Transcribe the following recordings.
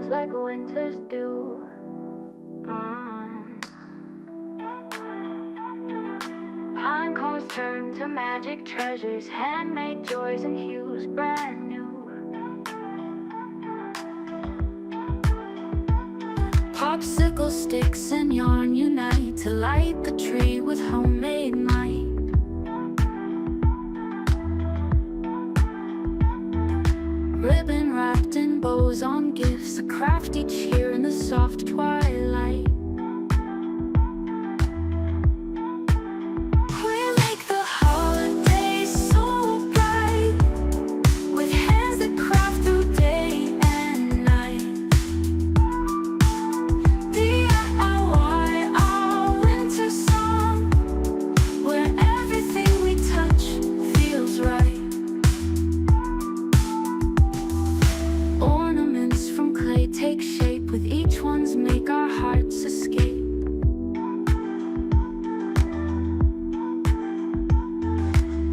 feels like winter's dew. Pine cones turn to magic treasures, handmade joys and hues brand new. Popsicle sticks and yarn unite to light the tree with homemade might. Ribbon wrapped in bows on gifts, a crafty cheer in the soft twilight. We make the holidays so bright, with hands that craft through day and night. DIY, our winter song, where everything we touch feels right. Ornaments from clay take shape, with each one's make our hearts escape.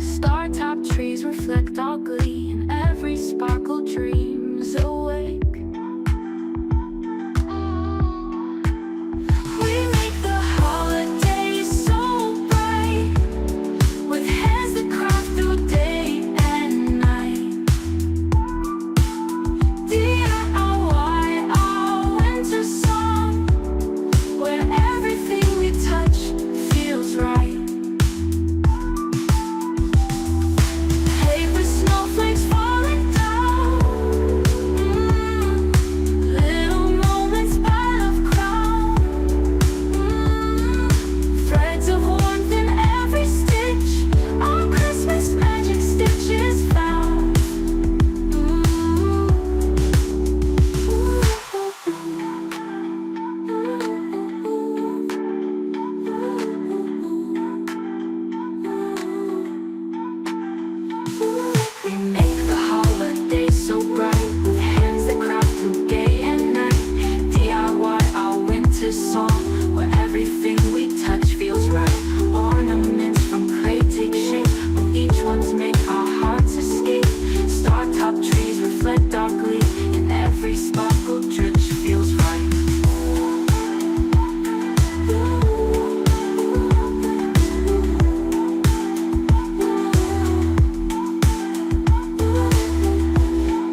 Star-topped trees reflect our glee, and every sparkle dreams awake. We make the holidays so bright, with hands that craft through day and night. DIY, our winter song, where everything we touch feels right. Paper snowflakes falling down, little moments by love crown, threads of warmth in every stitch, our Christmas magic stitches found. We make the holidays so bright, with hands that craft through day and night. DIY, our winter song, where everything we touch feels right. Ornaments from clay take shape, with each one's make our hearts escape. Star-topped trees reflect our glee, and every sparkle drip feels right.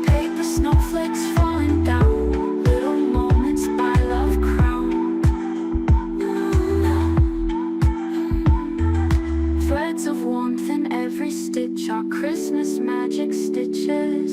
Paper snowflakes falling down, little moments by love crown, threads of warmth in every stitch, our Christmas magic stitches